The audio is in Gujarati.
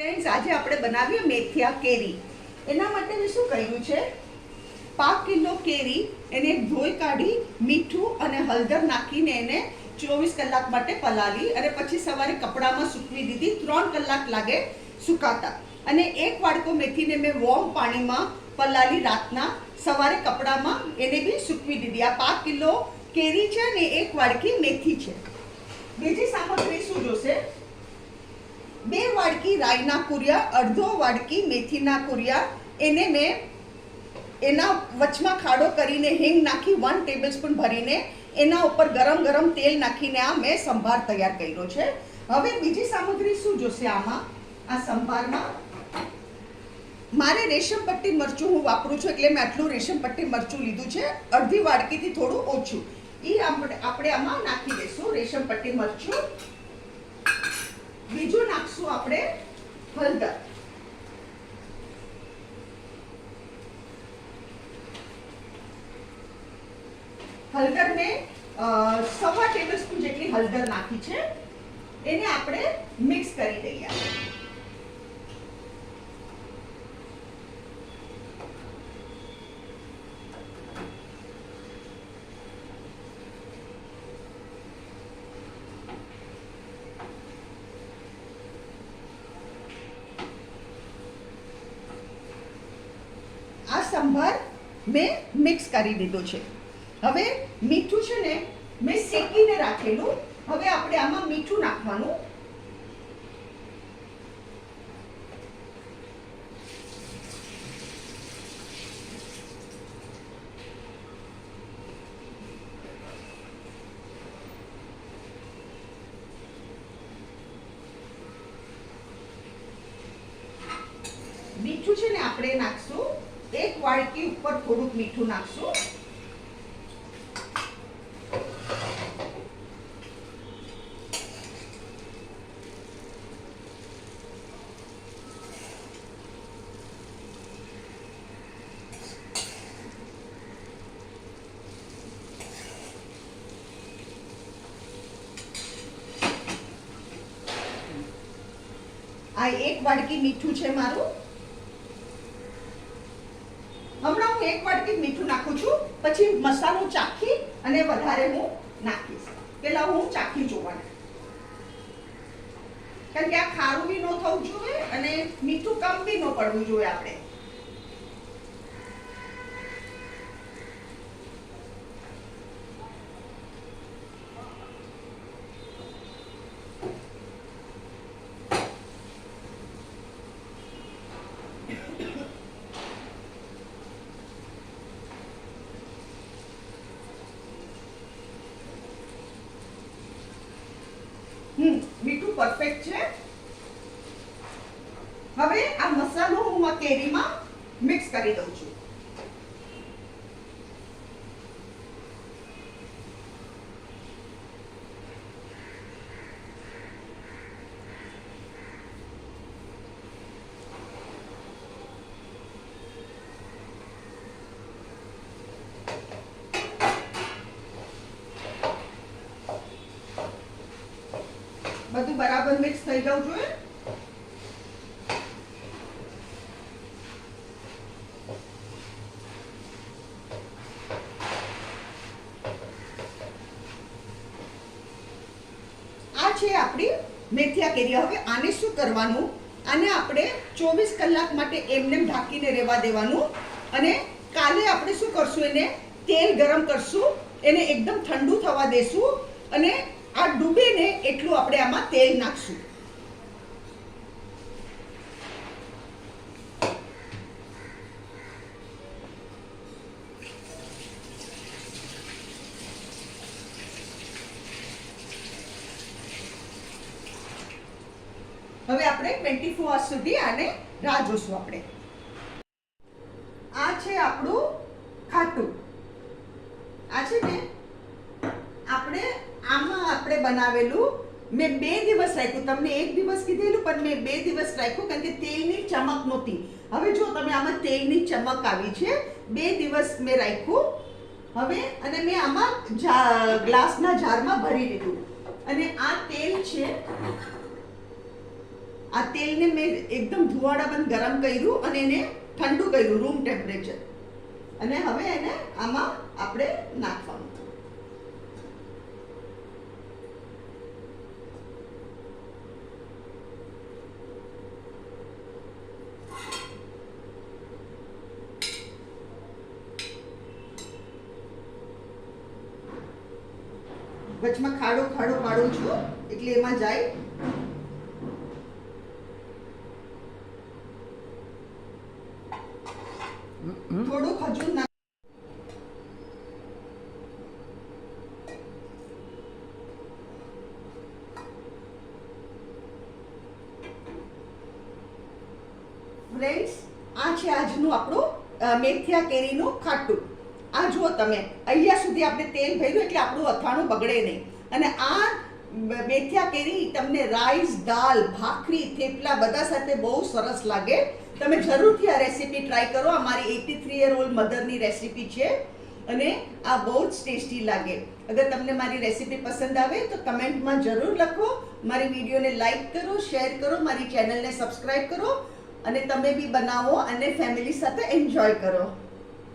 ફ્રેન્ડ્સ, આજે આપણે બનાવીએ મેથિયા કેરી. એના માટે મેં શું કર્યું છે, 5 કિલો કેરી એને ધોઈ કાઢી મીઠું અને હળદર નાખીને એને 24 કલાક માટે પલાળી અને પછી સવારે કપડામાં સૂકવી દીધી. 3 કલાક લાગે સુકાતા. અને 1 વાડકો મેથીને મેં વોર્મ પાણીમાં પલાળી રાતના, સવારે કપડામાં એને બી સૂકવી દીધી. આ 5 કિલો કેરી છે ને 1 વાડકી મેથી છે. બીજી સામગ્રી શું જોશે? 2 વાડકી રાઈના કુરિયા, અડધો વાડકી મેથીના કુરિયા. એને મેં એના વચમાં ખાડો કરીને હિંગ નાખી 1 ટેબલસ્પૂન ભરીને એના ઉપર ગરમ તેલ નાખીને આ મેં સંભાર તૈયાર કર્યો છે. હવે બીજી સામગ્રી શું જોશે આમાં? આ સંભારમાં મારે રેશમ પટ્ટી મરચું હું વાપરું છું એટલે મેં આટલું રેશમ પટ્ટી મરચું લીધું છે, અડધી વાડકીથી થોડું ઓછું. એ આપણે આમાં નાખી દઈશું રેશમ પટ્ટી મરચું. બીજું નાખશું આપણે હળદર. હળદર મેં 1.25 ટેબલસ્પૂન જેટલી હળદર નાખી છે. એને આપણે મિક્સ કરી દઈએ. સંભાર મેં મિક્સ કરી દીધો છે. હવે મીઠું છે ને મેં શેકીને રાખેલું. હવે આપણે આમાં મીઠું નાખવાનું. મીઠું છે ને આપણે નાખશું 1 વાડકી ઉપર થોડુંક મીઠું નાખશું. આ 1 વાડકી મીઠું છે મારું. હમણાં હું 1 વાડકી મીઠું નાખું છું, પછી મસાલો ચાખી અને વધારે હું નાખીશ. પેલા હું ચાખી જોવાનું, કારણ કે આ ખારું બી ન થવું જોઈએ અને મીઠું કમ બી ન પડવું જોઈએ. આપણે મીઠું પરફેક્ટ છે. હવે આ મસાલો હું આ કેરીમાં મિક્સ કરી દઉં છું. બધું બરાબર મિક્સ થઈ જવું જોઈએ. આ છે આપણી મેથિયા કેરી. હવે આને શું કરવાનું? આને આપણે 24 કલાક માટે એમને ઢાંકીને રહેવા દેવાનું. અને કાલે આપણે શું કરશું? એને તેલ ગરમ કરશું, એને એકદમ ઠંડુ થવા દેશું અને આ ડૂબે ને એટલું આપણે આમાં તેલ નાખશું. હવે આપણે 24 અવર્સ સુધી આને રાહ જોશું. આપણે આ છે આપણું ખાટું. આ છે ને આપણે આમાં આપણે બનાવેલું. મેં 2 દિવસ રાખ્યું. તમને 1 દિવસ કીધેલું પણ મેં 2 દિવસ રાખ્યું, કારણ કે તેલની ચમક નહોતી. હવે જો તમે આમાં તેલની ચમક આવી છે. 2 દિવસ મેં રાખ્યું. હવે અને મેં આમાં ગ્લાસના જારમાં ભરી લીધું. અને આ તેલ છે આ તેલને મેં એકદમ ધુવાડાબંધ ગરમ કર્યું અને એને ઠંડુ કર્યું રૂમ ટેમ્પરેચર, અને હવે એને આમાં આપણે નાખવાનું. વચમાં ખાડો ખાડો પાડું છું એટલે એમાં જાય. થોડુંક હજુ ના ફ્રેન્ડ્સ, આ છે આજનું આપણું મેથિયા કેરીનું ખાટું. આ જુઓ તમે, અહીંયા સુધી આપણે તેલ ભર્યું એટલે આપણું અથાણું બગડે નહીં. અને આ મેથિયા કેરી તમને રાઈસ, દાલ, ભાખરી, થેપલા બધા સાથે બહુ સરસ લાગે. તમે જરૂરથી આ રેસીપી ટ્રાય કરો. આ મારી 83 યર ઓલ્ડ મધરની રેસીપી છે અને આ બહુ જ ટેસ્ટી લાગે. અગર તમને મારી રેસીપી પસંદ આવે તો કમેન્ટમાં જરૂર લખો. મારી વિડીયોને લાઈક કરો, શેર કરો, મારી ચેનલને સબસ્ક્રાઈબ કરો અને તમે બી બનાવો અને ફેમિલી સાથે એન્જોય કરો.